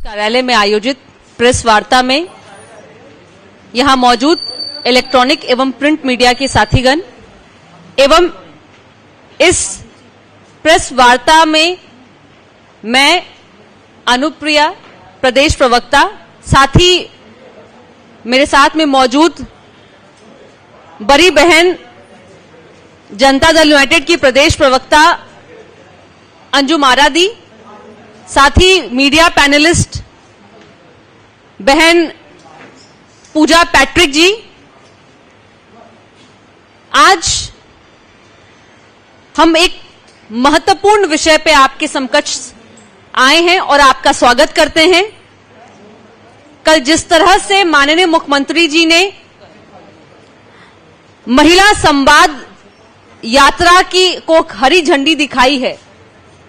कार्यालय में आयोजित प्रेस वार्ता में यहां मौजूद इलेक्ट्रॉनिक एवं प्रिंट मीडिया के साथीगण एवं इस प्रेस वार्ता में मैं अनुप्रिया प्रदेश प्रवक्ता, साथ ही मेरे साथ में मौजूद बड़ी बहन जनता दल यूनाइटेड की प्रदेश प्रवक्ता अंजुम आरादी, साथ ही मीडिया पैनलिस्ट बहन पूजा पैट्रिक जी, आज हम एक महत्वपूर्ण विषय पे आपके समकक्ष आए हैं और आपका स्वागत करते हैं। कल जिस तरह से माननीय मुख्यमंत्री जी ने महिला संवाद यात्रा को हरी झंडी दिखाई है,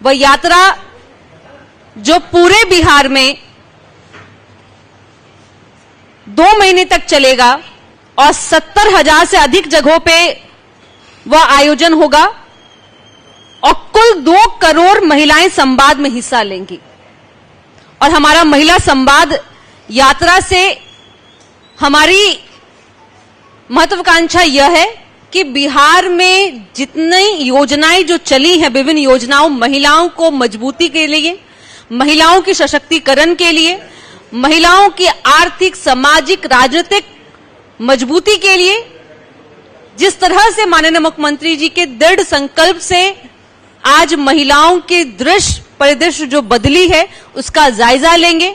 वह यात्रा जो पूरे बिहार में 2 महीने तक चलेगा और 70,000 से अधिक जगहों पे वह आयोजन होगा और कुल 2 करोड़ महिलाएं संवाद में हिस्सा लेंगी। और हमारा महिला संवाद यात्रा से हमारी महत्वाकांक्षा यह है कि बिहार में जितनी योजनाएं जो चली हैं, विभिन्न योजनाओं, महिलाओं को मजबूती के लिए, महिलाओं के सशक्तिकरण के लिए, महिलाओं की आर्थिक, सामाजिक, राजनीतिक मजबूती के लिए, जिस तरह से माननीय मुख्यमंत्री जी के दृढ़ संकल्प से आज महिलाओं के दृश्य परिदृश्य जो बदली है उसका जायजा लेंगे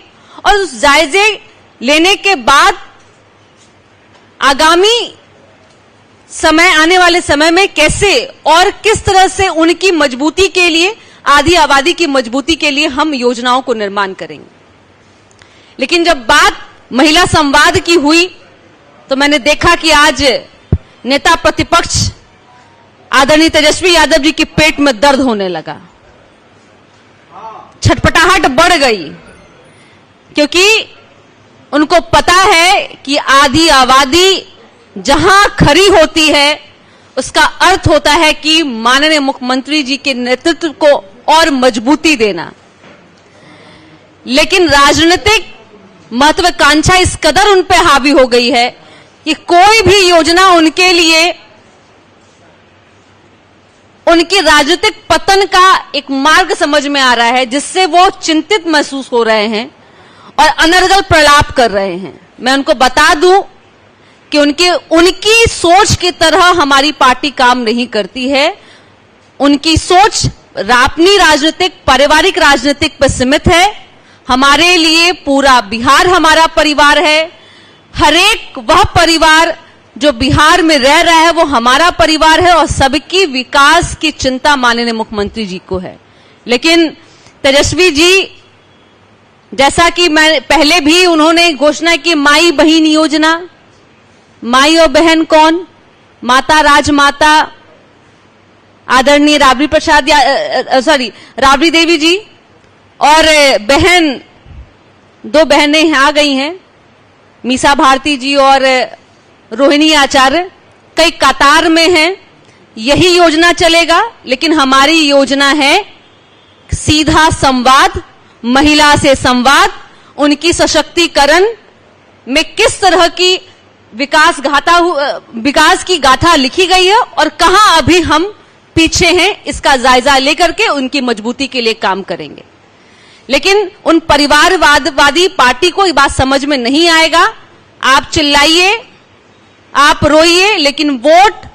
और उस जायजे लेने के बाद आगामी समय, आने वाले समय में कैसे और किस तरह से उनकी मजबूती के लिए, आधी आबादी की मजबूती के लिए हम योजनाओं को निर्माण करेंगे। लेकिन जब बात महिला संवाद की हुई तो मैंने देखा कि आज नेता प्रतिपक्ष आदरणीय तेजस्वी यादव जी के पेट में दर्द होने लगा, छटपटाहट बढ़ गई, क्योंकि उनको पता है कि आधी आबादी जहां खड़ी होती है उसका अर्थ होता है कि माननीय मुख्यमंत्री जी के नेतृत्व को और मजबूती देना। लेकिन राजनीतिक महत्वाकांक्षा इस कदर उन पे हावी हो गई है कि कोई भी योजना उनके लिए उनकी राजनीतिक पतन का एक मार्ग समझ में आ रहा है, जिससे वो चिंतित महसूस हो रहे हैं और अनर्गल प्रलाप कर रहे हैं। मैं उनको बता दूं कि उनकी सोच की तरह हमारी पार्टी काम नहीं करती है। उनकी सोच अपनी राजनीतिक, पारिवारिक राजनीतिक पर सीमित है। हमारे लिए पूरा बिहार हमारा परिवार है। हरेक वह परिवार जो बिहार में रह रहा है वो हमारा परिवार है और सबकी विकास की चिंता माननीय मुख्यमंत्री जी को है। लेकिन तेजस्वी जी, जैसा कि मैं पहले भी उन्होंने घोषणा की, माई बहन योजना, माई और बहन कौन? माता राजमाता आदरणीय राबड़ी देवी जी और बहन, 2 बहनें आ गई हैं, मीसा भारती जी और रोहिणी आचार्य, कई कतार में हैं। यही योजना चलेगा, लेकिन हमारी योजना है सीधा संवाद, महिला से संवाद, उनकी सशक्तिकरण में किस तरह की विकास की गाथा लिखी गई है और कहां अभी हम पीछे हैं, इसका जायजा लेकर के उनकी मजबूती के लिए काम करेंगे। लेकिन उन परिवारवादी पार्टी को ये बात समझ में नहीं आएगा। आप चिल्लाइए, आप रोइए, लेकिन वोट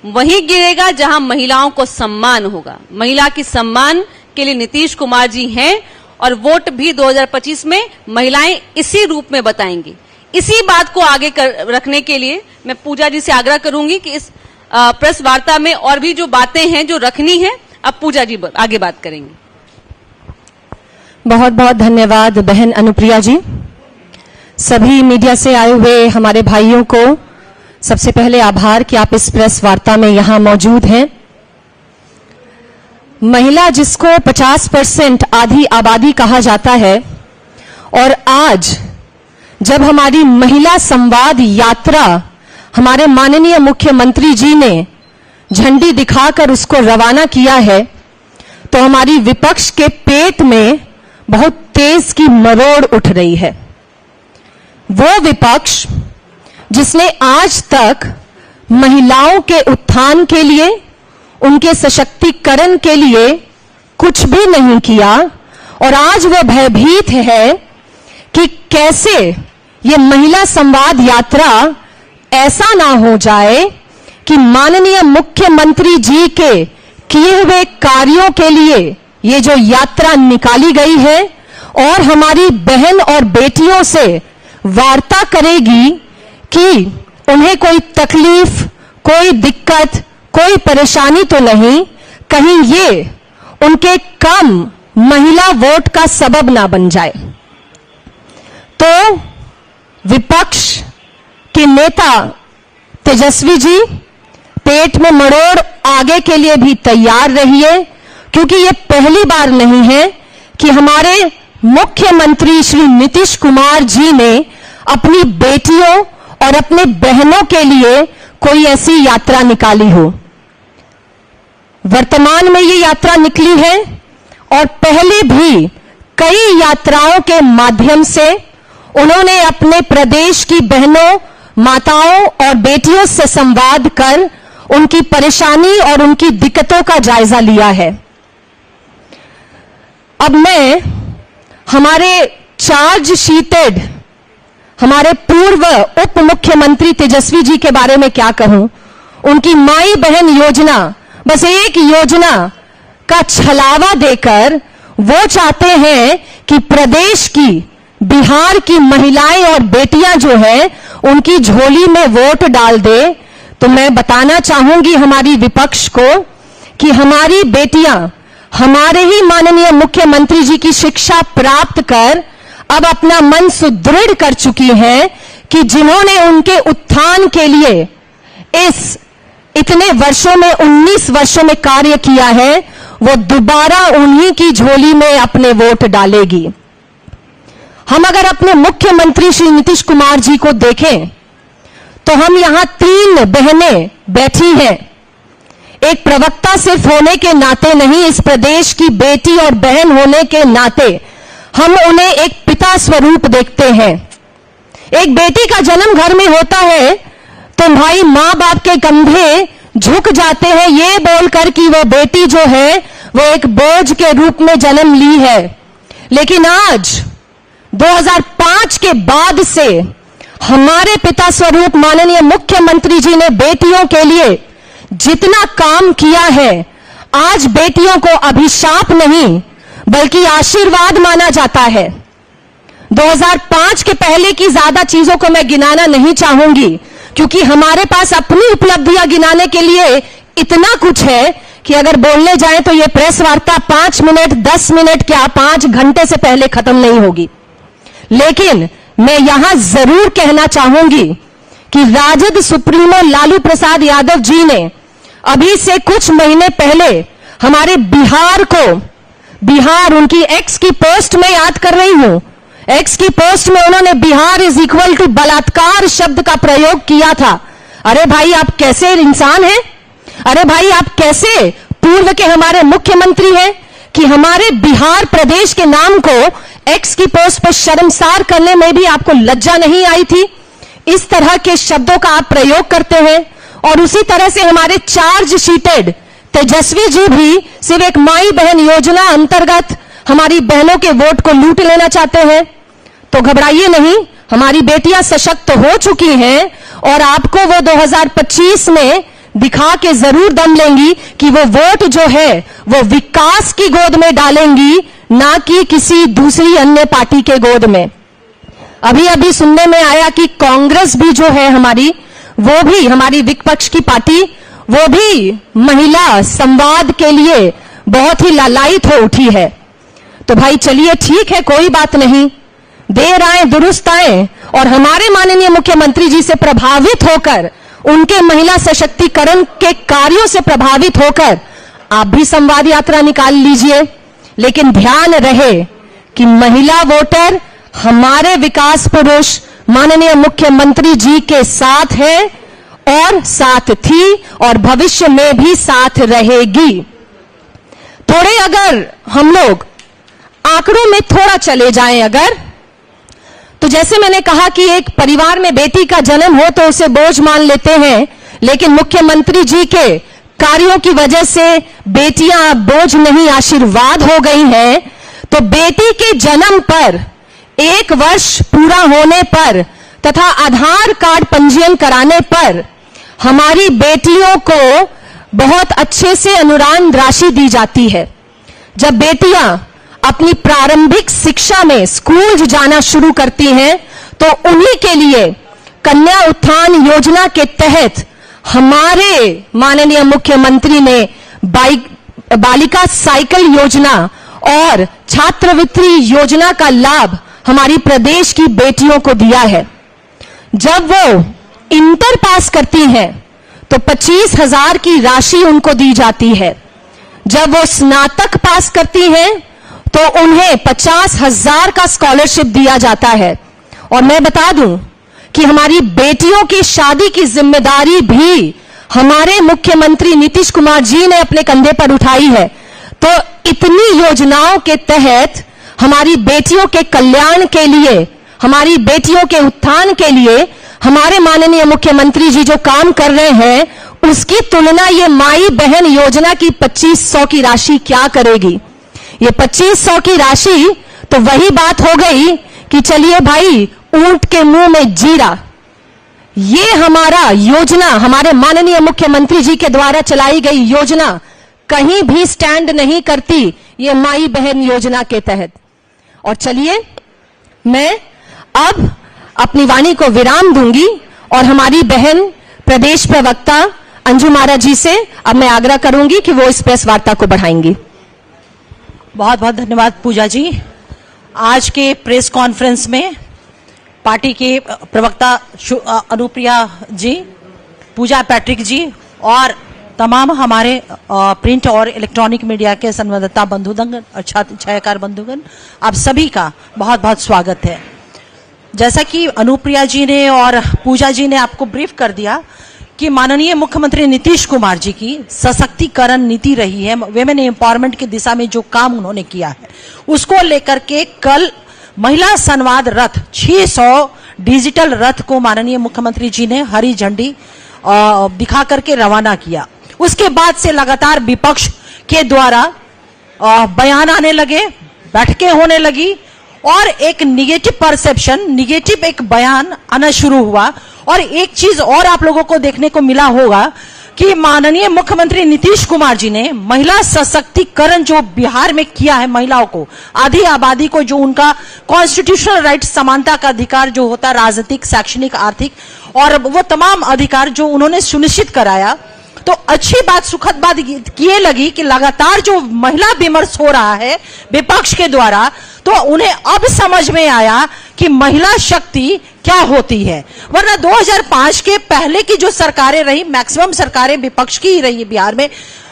वहीं गिरेगा जहां महिलाओं को सम्मान होगा। महिला की सम्मान के लिए नीतीश कुमार जी हैं और वोट भी 2025 में महिलाएं इसी रूप में बताएंगी। इसी बात को आगे रखने के लिए मैं पूजा जी से आग्रह करूंगी कि इस प्रेस वार्ता में और भी जो बातें हैं जो रखनी है, अब पूजा जी आगे बात करेंगी। बहुत बहुत धन्यवाद बहन अनुप्रिया जी। सभी मीडिया से आए हुए हमारे भाइयों को सबसे पहले आभार कि आप इस प्रेस वार्ता में यहां मौजूद हैं। महिला जिसको 50% आधी आबादी कहा जाता है, और आज जब हमारी महिला संवाद यात्रा हमारे माननीय मुख्यमंत्री जी ने झंडी दिखाकर उसको रवाना किया है, तो हमारी विपक्ष के पेट में बहुत तेज की मरोड़ उठ रही है। वो विपक्ष जिसने आज तक महिलाओं के उत्थान के लिए, उनके सशक्तिकरण के लिए कुछ भी नहीं किया, और आज वह भयभीत है कि कैसे ये महिला संवाद यात्रा ऐसा ना हो जाए कि माननीय मुख्यमंत्री जी के किए हुए कार्यों के लिए ये जो यात्रा निकाली गई है और हमारी बहन और बेटियों से वार्ता करेगी कि उन्हें कोई तकलीफ, कोई दिक्कत, कोई परेशानी तो नहीं, कहीं ये उनके कम महिला वोट का सबब ना बन जाए। तो विपक्ष के नेता तेजस्वी जी, पेट में मरोड़ आगे के लिए भी तैयार रहिए, क्योंकि ये पहली बार नहीं है कि हमारे मुख्यमंत्री श्री नीतीश कुमार जी ने अपनी बेटियों और अपने बहनों के लिए कोई ऐसी यात्रा निकाली हो। वर्तमान में ये यात्रा निकली है और पहले भी कई यात्राओं के माध्यम से उन्होंने अपने प्रदेश की बहनों, माताओं और बेटियों से संवाद कर उनकी परेशानी और उनकी दिक्कतों का जायजा लिया है। अब मैं हमारे चार्ज शीटेड हमारे पूर्व उप मुख्यमंत्री तेजस्वी जी के बारे में क्या कहूं। उनकी माई बहन योजना, बस एक योजना का छलावा देकर वो चाहते हैं कि प्रदेश की, बिहार की महिलाएं और बेटियां जो है उनकी झोली में वोट डाल दे। तो मैं बताना चाहूंगी हमारी विपक्ष को कि हमारी बेटियां हमारे ही माननीय मुख्यमंत्री जी की शिक्षा प्राप्त कर अब अपना मन सुदृढ़ कर चुकी हैं कि जिन्होंने उनके उत्थान के लिए इस इतने वर्षों में, 19 वर्षों में कार्य किया है, वो दोबारा उन्हीं की झोली में अपने वोट डालेगी। हम अगर अपने मुख्यमंत्री श्री नीतीश कुमार जी को देखें तो हम यहां 3 बहनें बैठी हैं। एक प्रवक्ता सिर्फ होने के नाते नहीं, इस प्रदेश की बेटी और बहन होने के नाते हम उन्हें एक पिता स्वरूप देखते हैं। एक बेटी का जन्म घर में होता है तो भाई मां बाप के कंधे झुक जाते हैं ये बोलकर कि वो बेटी जो है वो एक बोझ के रूप में जन्म ली है। लेकिन आज 2005 के बाद से हमारे पिता स्वरूप माननीय मुख्यमंत्री जी ने बेटियों के लिए जितना काम किया है, आज बेटियों को अभिशाप नहीं बल्कि आशीर्वाद माना जाता है। 2005 के पहले की ज्यादा चीजों को मैं गिनाना नहीं चाहूंगी, क्योंकि हमारे पास अपनी उपलब्धियां गिनाने के लिए इतना कुछ है कि अगर बोलने जाए तो यह प्रेस वार्ता 5 मिनट, 10 मिनट क्या 5 घंटे से पहले खत्म नहीं होगी। लेकिन मैं यहां जरूर कहना चाहूंगी कि राजद सुप्रीमो लालू प्रसाद यादव जी ने अभी से कुछ महीने पहले हमारे बिहार को, बिहार उनकी एक्स की पोस्ट में याद कर रही हूं, एक्स की पोस्ट में उन्होंने बिहार इज इक्वल टू बलात्कार शब्द का प्रयोग किया था। अरे भाई आप कैसे इंसान हैं? अरे भाई आप कैसे पूर्व के हमारे मुख्यमंत्री हैं कि हमारे बिहार प्रदेश के नाम को एक्स की पोस्ट पर शर्मसार करने में भी आपको लज्जा नहीं आई थी? इस तरह के शब्दों का आप प्रयोग करते हैं। और उसी तरह से हमारे चार्ज शीटेड तेजस्वी जी भी सिर्फ एक माई बहन योजना अंतर्गत हमारी बहनों के वोट को लूट लेना चाहते हैं। तो घबराइए नहीं, हमारी बेटियां सशक्त हो चुकी हैं और आपको वो 2025 में दिखा के जरूर दम लेंगी कि वो वोट जो है वो विकास की गोद में डालेंगी, ना कि किसी दूसरी अन्य पार्टी के गोद में। अभी अभी सुनने में आया कि कांग्रेस भी जो है हमारी, वो भी हमारी विपक्ष की पार्टी, वो भी महिला संवाद के लिए बहुत ही लालायित हो उठी है। तो भाई चलिए ठीक है, कोई बात नहीं, देर आए दुरुस्त आए, और हमारे माननीय मुख्यमंत्री जी से प्रभावित होकर, उनके महिला सशक्तिकरण के कार्यों से प्रभावित होकर आप भी संवाद यात्रा निकाल लीजिए। लेकिन ध्यान रहे कि महिला वोटर हमारे विकास पुरुष माननीय मुख्यमंत्री जी के साथ है और साथ थी और भविष्य में भी साथ रहेगी। थोड़े अगर हम लोग आंकड़ों में थोड़ा चले जाएं अगर, तो जैसे मैंने कहा कि एक परिवार में बेटी का जन्म हो तो उसे बोझ मान लेते हैं, लेकिन मुख्यमंत्री जी के कार्यों की वजह से बेटियां अब बोझ नहीं आशीर्वाद हो गई हैं। तो बेटी के जन्म पर 1 वर्ष पूरा होने पर तथा आधार कार्ड पंजीयन कराने पर हमारी बेटियों को बहुत अच्छे से अनुदान राशि दी जाती है। जब बेटियां अपनी प्रारंभिक शिक्षा में स्कूल जाना शुरू करती हैं तो उन्हीं के लिए कन्या उत्थान योजना के तहत हमारे माननीय मुख्यमंत्री ने बालिका साइकिल योजना और छात्रवृत्ति योजना का लाभ हमारी प्रदेश की बेटियों को दिया है। जब वो इंटर पास करती हैं तो 25,000 की राशि उनको दी जाती है। जब वो स्नातक पास करती हैं तो उन्हें 50,000 का स्कॉलरशिप दिया जाता है। और मैं बता दूं कि हमारी बेटियों की शादी की जिम्मेदारी भी हमारे मुख्यमंत्री नीतीश कुमार जी ने अपने कंधे पर उठाई है। तो इतनी योजनाओं के तहत हमारी बेटियों के कल्याण के लिए, हमारी बेटियों के उत्थान के लिए हमारे माननीय मुख्यमंत्री जी जो काम कर रहे हैं उसकी तुलना ये माई बहन योजना की 2500 की राशि क्या करेगी। ये 2500 की राशि तो वही बात हो गई कि चलिए भाई ऊंट के मुंह में जीरा। ये हमारा योजना, हमारे माननीय मुख्यमंत्री जी के द्वारा चलाई गई योजना कहीं भी स्टैंड नहीं करती ये माई बहन योजना के तहत। और चलिए मैं अब अपनी वाणी को विराम दूंगी और हमारी बहन प्रदेश प्रवक्ता अंजू महाराज जी से अब मैं आग्रह करूंगी कि वो इस प्रेस वार्ता को बढ़ाएंगी। बहुत बहुत धन्यवाद पूजा जी। आज के प्रेस कॉन्फ्रेंस में पार्टी के प्रवक्ता अनुप्रिया जी, पूजा पैट्रिक जी और तमाम हमारे प्रिंट और इलेक्ट्रॉनिक मीडिया के संवाददाता बंधुगण और छायाकार बंधुगण, आप सभी का बहुत बहुत स्वागत है। जैसा कि अनुप्रिया जी ने और पूजा जी ने आपको ब्रीफ कर दिया कि माननीय मुख्यमंत्री नीतीश कुमार जी की सशक्तिकरण नीति रही है, वेमेन एम्पावरमेंट की दिशा में जो काम उन्होंने किया है उसको लेकर के कल महिला संवाद रथ 600 डिजिटल रथ को माननीय मुख्यमंत्री जी ने हरी झंडी दिखा करके रवाना किया। उसके बाद से लगातार विपक्ष के द्वारा बयान आने लगे, बैठकें होने लगी और एक निगेटिव परसेप्शन, निगेटिव एक बयान आना शुरू हुआ। और एक चीज और आप लोगों को देखने को मिला होगा कि माननीय मुख्यमंत्री नीतीश कुमार जी ने महिला सशक्तिकरण जो बिहार में किया है, महिलाओं को, आधी आबादी को जो उनका कॉन्स्टिट्यूशनल राइट, समानता का अधिकार जो होता है राजनीतिक, शैक्षणिक, आर्थिक और वो तमाम अधिकार जो उन्होंने सुनिश्चित कराया, तो अच्छी बात, सुखद बात ये लगी कि लगातार जो महिला विमर्श हो रहा है विपक्ष के द्वारा, तो उन्हें अब समझ में आया कि महिला शक्ति क्या होती है। वरना 2005 के पहले की जो सरकारें रही, मैक्सिमम सरकारें विपक्ष की ही रही बिहार में,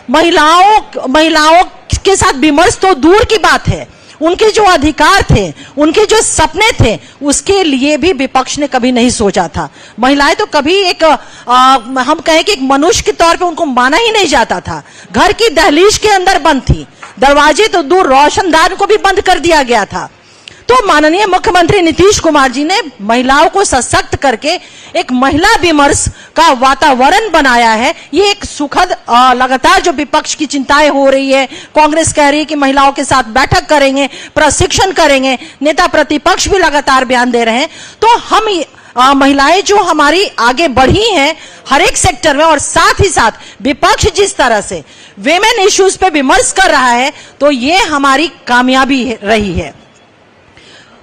महिलाओं के साथ विमर्श तो दूर की बात है, उनके जो अधिकार थे, उनके जो सपने थे, उसके लिए भी विपक्ष ने कभी नहीं सोचा था। महिलाएं तो कभी एक हम कहें कि एक मनुष्य के तौर पे उनको माना ही नहीं जाता था। घर की दहलीज के अंदर बंद थी, दरवाजे तो दूर, रोशनदान को भी बंद कर दिया गया था। तो माननीय मुख्यमंत्री नीतीश कुमार जी ने महिलाओं को सशक्त करके एक महिला विमर्श का वातावरण बनाया है। ये एक सुखद, लगातार जो विपक्ष की चिंताएं हो रही है, कांग्रेस कह रही है कि महिलाओं के साथ बैठक करेंगे, प्रशिक्षण करेंगे, नेता प्रतिपक्ष भी लगातार बयान दे रहे हैं। तो हम महिलाएं जो हमारी आगे बढ़ी हैं हर एक सेक्टर में, और साथ ही साथ विपक्ष जिस तरह से विमेन इश्यूज पे विमर्श कर रहा है, तो ये हमारी कामयाबी रही है।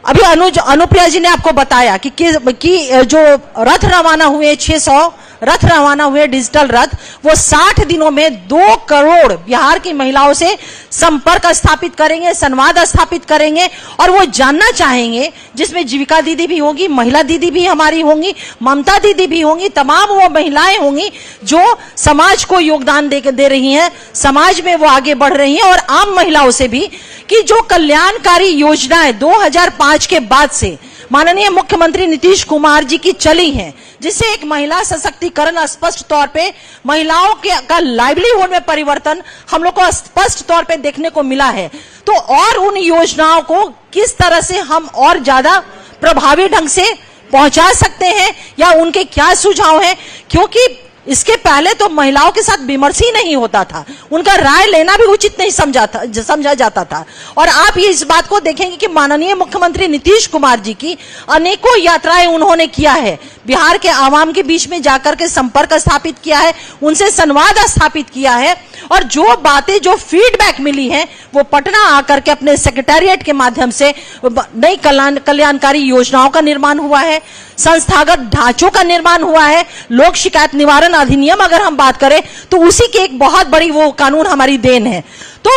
अभी अनुप्रिया जी ने आपको बताया कि जो रथ रवाना हुए, 600 रथ रवाना हुए डिजिटल रथ, वो 60 दिनों में 2 करोड़ बिहार की महिलाओं से संपर्क स्थापित करेंगे, संवाद स्थापित करेंगे और वो जानना चाहेंगे, जिसमें जीविका दीदी भी होगी, महिला दीदी भी हमारी होंगी, ममता दीदी भी होंगी, तमाम वो महिलाएं होंगी जो समाज को योगदान दे रही हैं, समाज में वो आगे बढ़ रही हैं। और आम महिलाओं से भी कि जो कल्याणकारी योजनाएं 2005 के बाद से माननीय मुख्यमंत्री नीतीश कुमार जी की चली हैं, जिससे एक महिला सशक्तिकरण स्पष्ट तौर पे महिलाओं का लाइवलीहुड में परिवर्तन हम लोग को स्पष्ट तौर पे देखने को मिला है। तो और उन योजनाओं को किस तरह से हम और ज्यादा प्रभावी ढंग से पहुंचा सकते हैं या उनके क्या सुझाव हैं, क्योंकि इसके पहले तो महिलाओं के साथ विमर्श ही नहीं होता था, उनका राय लेना भी उचित नहीं समझा जाता था। और आप ये इस बात को देखेंगे कि माननीय मुख्यमंत्री नीतीश कुमार जी की अनेकों यात्राएं उन्होंने किया है, बिहार के आवाम के बीच में जाकर के संपर्क स्थापित किया है, उनसे संवाद स्थापित किया है, और जो बातें जो फीडबैक मिली है वो पटना आकर के अपने सेक्रेटेरिएट के माध्यम से नई कल्याणकारी योजनाओं का निर्माण हुआ है, संस्थागत ढांचों का निर्माण हुआ है। लोक शिकायत निवारण अधिनियम अगर हम बात करें तो उसी की एक बहुत बड़ी वो कानून हमारी देन है। तो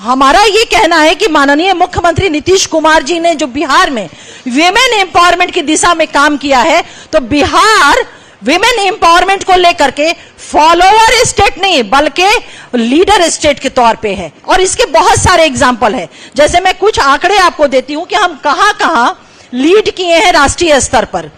हमारा ये कहना है कि माननीय मुख्यमंत्री नीतीश कुमार जी ने जो बिहार में विमेन एम्पावरमेंट की दिशा में काम किया है, तो बिहार विमेन एम्पावरमेंट को लेकर के फॉलोअर स्टेट नहीं बल्कि लीडर स्टेट के तौर पे है। और इसके बहुत सारे एग्जाम्पल है, जैसे मैं कुछ आंकड़े आपको देती हूं कि हम कहां कहां लीड किए हैं राष्ट्रीय स्तर पर।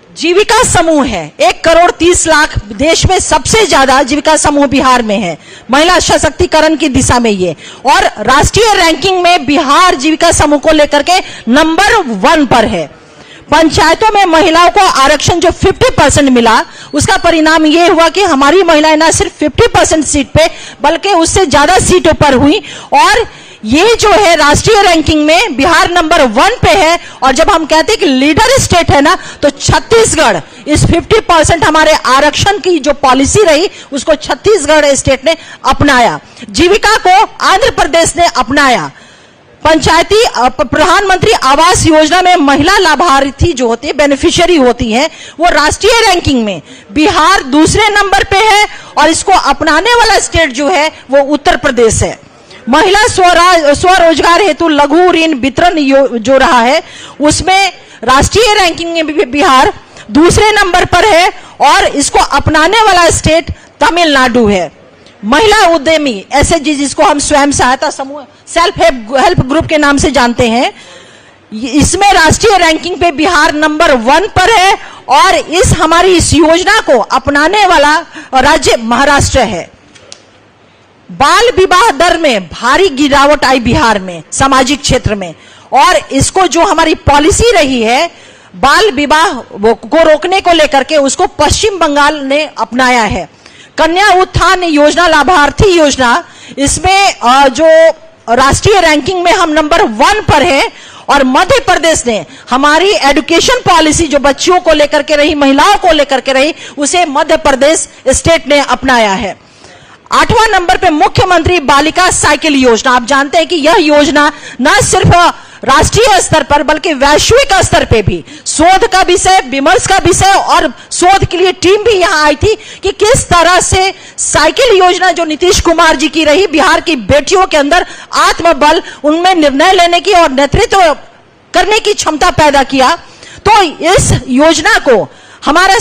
जीविका समूह है 1,30,00,000, देश में सबसे ज्यादा जीविका समूह बिहार में है, महिला सशक्तिकरण की दिशा में ये। और राष्ट्रीय रैंकिंग में बिहार जीविका समूह को लेकर के नंबर 1 पर है। पंचायतों में महिलाओं को आरक्षण जो 50% मिला, उसका परिणाम ये हुआ कि हमारी महिलाएं ना सिर्फ 50% सीट पे बल्कि उससे ज्यादा सीटों पर हुई। और ये जो है राष्ट्रीय रैंकिंग में बिहार नंबर 1 पे है। और जब हम कहते हैं कि लीडर स्टेट है ना, तो छत्तीसगढ़ इस 50% हमारे आरक्षण की जो पॉलिसी रही उसको छत्तीसगढ़ स्टेट ने अपनाया। जीविका को आंध्र प्रदेश ने अपनाया। पंचायती प्रधानमंत्री आवास योजना में महिला लाभार्थी जो होती है, बेनिफिशियरी होती है, वो राष्ट्रीय रैंकिंग में बिहार दूसरे नंबर पे है। और इसको अपनाने वाला स्टेट जो है वो उत्तर प्रदेश है। महिला स्वरोजगार हेतु लघु ऋण वितरण जो रहा है उसमें राष्ट्रीय रैंकिंग में बिहार दूसरे नंबर पर है और इसको अपनाने वाला स्टेट तमिलनाडु है। महिला उद्यमी एसएचजी, जिसको हम स्वयं सहायता समूह सेल्फ हेल्प ग्रुप के नाम से जानते हैं, इसमें राष्ट्रीय रैंकिंग पे बिहार नंबर 1 पर है। और इस हमारी इस योजना को अपनाने वाला राज्य महाराष्ट्र है। बाल विवाह दर में भारी गिरावट आई बिहार में सामाजिक क्षेत्र में, और इसको जो हमारी पॉलिसी रही है बाल विवाह को रोकने को लेकर के, उसको पश्चिम बंगाल ने अपनाया है। कन्या उत्थान योजना लाभार्थी योजना, इसमें जो राष्ट्रीय रैंकिंग में हम नंबर 1 पर है। और मध्य प्रदेश ने हमारी एजुकेशन पॉलिसी जो बच्चियों को लेकर के रही, महिलाओं को लेकर के रही, उसे मध्य प्रदेश स्टेट ने अपनाया है। 8वां नंबर पे मुख्यमंत्री बालिका साइकिल योजना। आप जानते हैं कि यह योजना न सिर्फ राष्ट्रीय स्तर पर बल्कि वैश्विक स्तर पे भी शोध का विषय, विमर्श का विषय, और शोध के लिए टीम भी यहां आई थी कि किस तरह से साइकिल योजना जो नीतीश कुमार जी की रही, बिहार की बेटियों के अंदर आत्मबल, उनमें निर्णय लेने की और नेतृत्व करने की क्षमता पैदा किया। तो इस योजना को हमारा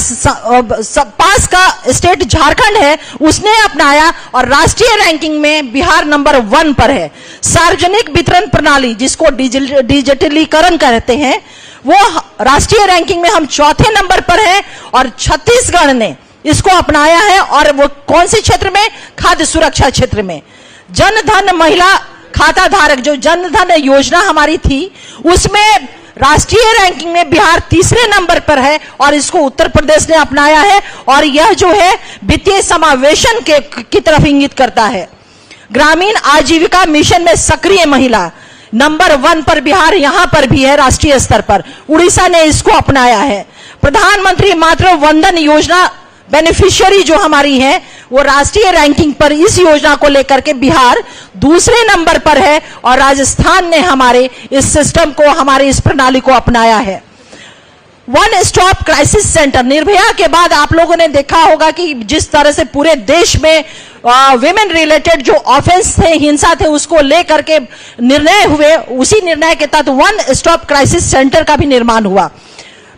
पास का स्टेट झारखंड है, उसने अपनाया और राष्ट्रीय रैंकिंग में बिहार नंबर 1 पर है। सार्वजनिक वितरण प्रणाली, जिसको डिजिटलीकरण कहते हैं, वो राष्ट्रीय रैंकिंग में हम 4थे नंबर पर है। और छत्तीसगढ़ ने इसको अपनाया है। और वो कौन से क्षेत्र में? खाद्य सुरक्षा क्षेत्र में। जनधन महिला खाता धारक जो जनधन योजना हमारी थी, उसमें राष्ट्रीय रैंकिंग में बिहार 3रे नंबर पर है और इसको उत्तर प्रदेश ने अपनाया है। और यह जो है वित्तीय समावेशन की तरफ इंगित करता है। ग्रामीण आजीविका मिशन में सक्रिय महिला नंबर 1 पर बिहार यहां पर भी है राष्ट्रीय स्तर पर। उड़ीसा ने इसको अपनाया है। प्रधानमंत्री मातृ वंदन योजना बेनिफिशियरी जो हमारी है, वो राष्ट्रीय रैंकिंग पर इस योजना को लेकर के बिहार 2रे नंबर पर है। और राजस्थान ने हमारे इस सिस्टम को, हमारे इस प्रणाली को अपनाया है। One stop crisis centre, Nirbhaya के बाद आप लोगों ने देखा होगा कि जिस तरह से पूरे देश में विमेन रिलेटेड जो ऑफेंस थे, हिंसा थे, उसको लेकर के निर्णय हुए। उसी निर्णय के तहत वन स्टॉप क्राइसिस सेंटर का भी निर्माण हुआ।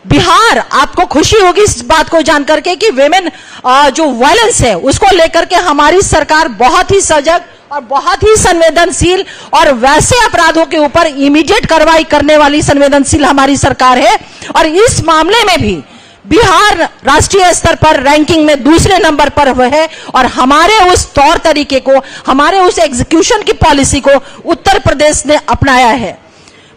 बिहार, आपको खुशी होगी इस बात को जानकर के कि विमेन जो वायलेंस है उसको लेकर के हमारी सरकार बहुत ही सजग और बहुत ही संवेदनशील और वैसे अपराधों के ऊपर इमीडिएट कार्रवाई करने वाली संवेदनशील हमारी सरकार है। और इस मामले में भी बिहार राष्ट्रीय स्तर पर रैंकिंग में दूसरे नंबर पर है और हमारे उस तौर तरीके को, हमारे उस एग्जीक्यूशन की पॉलिसी को उत्तर प्रदेश ने अपनाया है।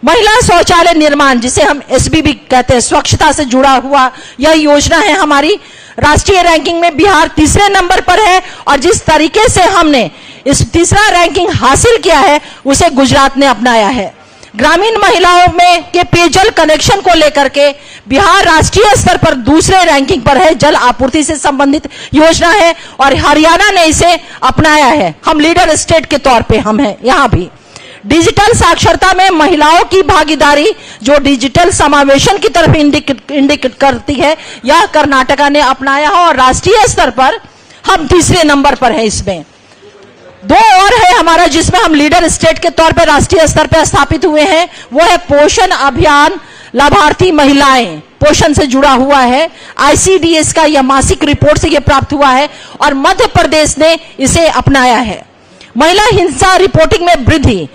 महिला शौचालय निर्माण, जिसे हम SBB कहते हैं, स्वच्छता से जुड़ा हुआ यह योजना है हमारी। राष्ट्रीय रैंकिंग में बिहार तीसरे नंबर पर है और जिस तरीके से हमने इस तीसरा रैंकिंग हासिल किया है उसे गुजरात ने अपनाया है। ग्रामीण महिलाओं में के पेयजल कनेक्शन को लेकर के बिहार राष्ट्रीय स्तर पर दूसरे रैंकिंग पर है, जल आपूर्ति से संबंधित योजना है और हरियाणा ने इसे अपनाया है। हम लीडर स्टेट के तौर पे हम हैं यहां भी। डिजिटल साक्षरता में महिलाओं की भागीदारी जो डिजिटल समावेशन की तरफ इंडिकेट करती है, यह कर्नाटका ने अपनाया है और राष्ट्रीय स्तर पर हम तीसरे नंबर पर है। इसमें दो और है हमारा जिसमें हम लीडर स्टेट के तौर पर राष्ट्रीय स्तर पर स्थापित हुए हैं, वो है पोषण अभियान। लाभार्थी महिलाएं पोषण से जुड़ा हुआ है। ICDS का यह मासिक रिपोर्ट से यह प्राप्त हुआ है और मध्य प्रदेश ने इसे अपनाया है। महिला हिंसा रिपोर्टिंग में वृद्धि,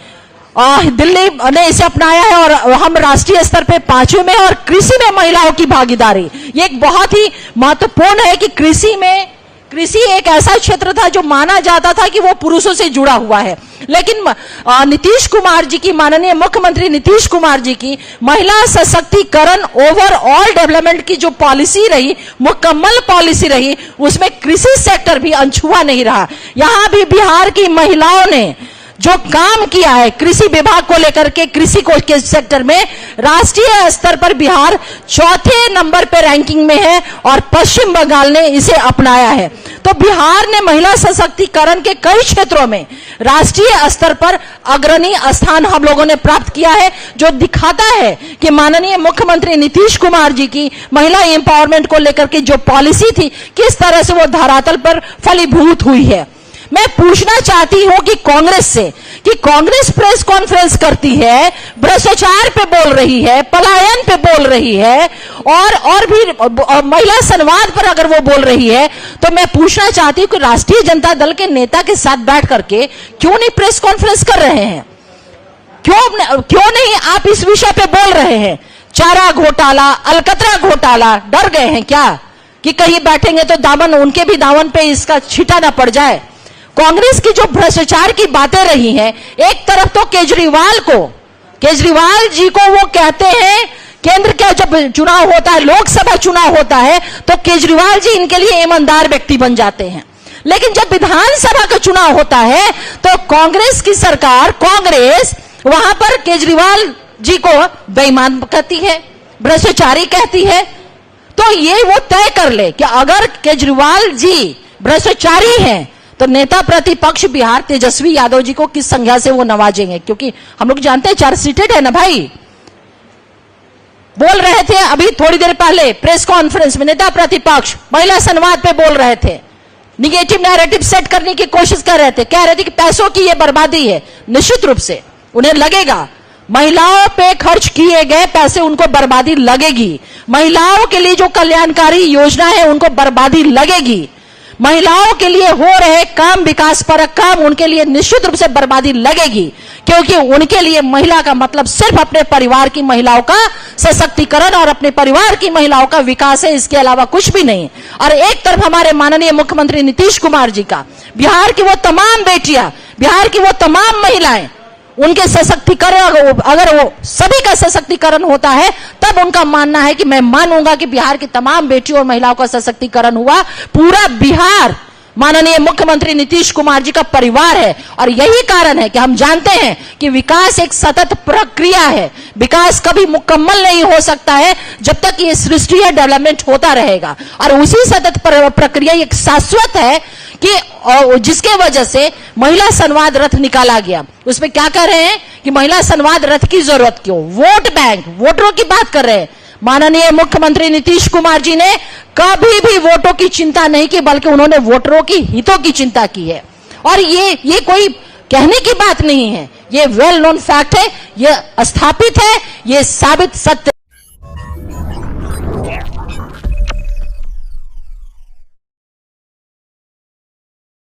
दिल्ली ने इसे अपनाया है और हम राष्ट्रीय स्तर पे 5वें में। और कृषि में महिलाओं की भागीदारी, ये एक बहुत ही महत्वपूर्ण है कि कृषि एक ऐसा क्षेत्र था जो माना जाता था कि वो पुरुषों से जुड़ा हुआ है, लेकिन नीतीश कुमार जी की, माननीय मुख्यमंत्री नीतीश कुमार जी की महिला सशक्तिकरण ओवरऑल डेवलपमेंट की जो पॉलिसी रही, मुकम्मल पॉलिसी रही, उसमें कृषि सेक्टर भी अनछुआ नहीं रहा। यहां भी बिहार की महिलाओं ने जो काम किया है कृषि विभाग को लेकर के, कृषि को के सेक्टर में राष्ट्रीय स्तर पर बिहार चौथे नंबर पर रैंकिंग में है और पश्चिम बंगाल ने इसे अपनाया है। तो बिहार ने महिला सशक्तिकरण के कई क्षेत्रों में राष्ट्रीय स्तर पर अग्रणी स्थान हम लोगों ने प्राप्त किया है, जो दिखाता है कि माननीय मुख्यमंत्री नीतीश कुमार जी की महिला एम्पावरमेंट को लेकर के जो पॉलिसी थी, किस तरह से वो धरातल पर फलीभूत हुई है। मैं पूछना चाहती हूं कि कांग्रेस से, कि कांग्रेस प्रेस कॉन्फ्रेंस करती है, भ्रष्टाचार पे बोल रही है, पलायन पे बोल रही है और भी महिला संवाद पर अगर वो बोल रही है, तो मैं पूछना चाहती हूं कि राष्ट्रीय जनता दल के नेता के साथ बैठ करके क्यों नहीं प्रेस कॉन्फ्रेंस कर रहे हैं? क्यों नहीं आप इस विषय पे बोल रहे हैं? चारा घोटाला, अलकतरा घोटाला, डर गए हैं क्या कि कहीं बैठेंगे तो दामन, उनके भी दामन पे इसका छींटा ना पड़ जाए? कांग्रेस की जो भ्रष्टाचार की बातें रही हैं, एक तरफ तो केजरीवाल जी को वो कहते हैं, केंद्र का जब चुनाव होता है, लोकसभा चुनाव होता है, तो केजरीवाल जी इनके लिए ईमानदार व्यक्ति बन जाते हैं। लेकिन जब विधानसभा का चुनाव होता है तो कांग्रेस की सरकार, कांग्रेस वहां पर केजरीवाल जी को बेईमान कहती है, भ्रष्टाचारी कहती है। तो ये वो तय कर ले कि अगर केजरीवाल जी भ्रष्टाचारी हैं तो नेता प्रतिपक्ष बिहार तेजस्वी यादव जी को किस संज्ञा से वो नवाजेंगे? क्योंकि हम लोग जानते हैं चार्जशीटेड है ना भाई। बोल रहे थे अभी थोड़ी देर पहले प्रेस कॉन्फ्रेंस में, नेता प्रतिपक्ष महिला संवाद पे बोल रहे थे, निगेटिव नैरेटिव सेट करने की कोशिश कर रहे थे, कह रहे थे कि पैसों की ये बर्बादी है। निश्चित रूप से उन्हें लगेगा, महिलाओं पे खर्च किए गए पैसे उनको बर्बादी लगेगी। महिलाओं के लिए जो कल्याणकारी योजना है उनको बर्बादी लगेगी। महिलाओं के लिए हो रहे काम, विकास परक काम, उनके लिए निश्चित रूप से बर्बादी लगेगी, क्योंकि उनके लिए महिला का मतलब सिर्फ अपने परिवार की महिलाओं का सशक्तिकरण और अपने परिवार की महिलाओं का विकास है, इसके अलावा कुछ भी नहीं। और एक तरफ हमारे माननीय मुख्यमंत्री नीतीश कुमार जी का बिहार की वो तमाम बेटियां, बिहार की वो तमाम महिलाएं, उनके सशक्तिकरण, अगर वो सभी का सशक्तिकरण होता है तब उनका मानना है कि मैं मानूंगा कि बिहार की तमाम बेटियों और महिलाओं का सशक्तिकरण हुआ। पूरा बिहार माननीय मुख्यमंत्री नीतीश कुमार जी का परिवार है और यही कारण है कि हम जानते हैं कि विकास एक सतत प्रक्रिया है। विकास कभी मुकम्मल नहीं हो सकता है जब तक ये सृष्टि या डेवलपमेंट होता रहेगा, और उसी सतत प्रक्रिया एक शाश्वत है कि जिसके वजह से महिला संवाद रथ निकाला गया। उसमें क्या कर रहे हैं कि महिला संवाद रथ की जरूरत क्यों? वोट बैंक, वोटरों की बात कर रहे हैं। माननीय मुख्यमंत्री नीतीश कुमार जी ने कभी भी वोटों की चिंता नहीं की, बल्कि उन्होंने वोटरों की हितों की चिंता की है। और ये कोई कहने की बात नहीं है, ये वेल नोन फैक्ट है, ये स्थापित है, ये साबित सत्य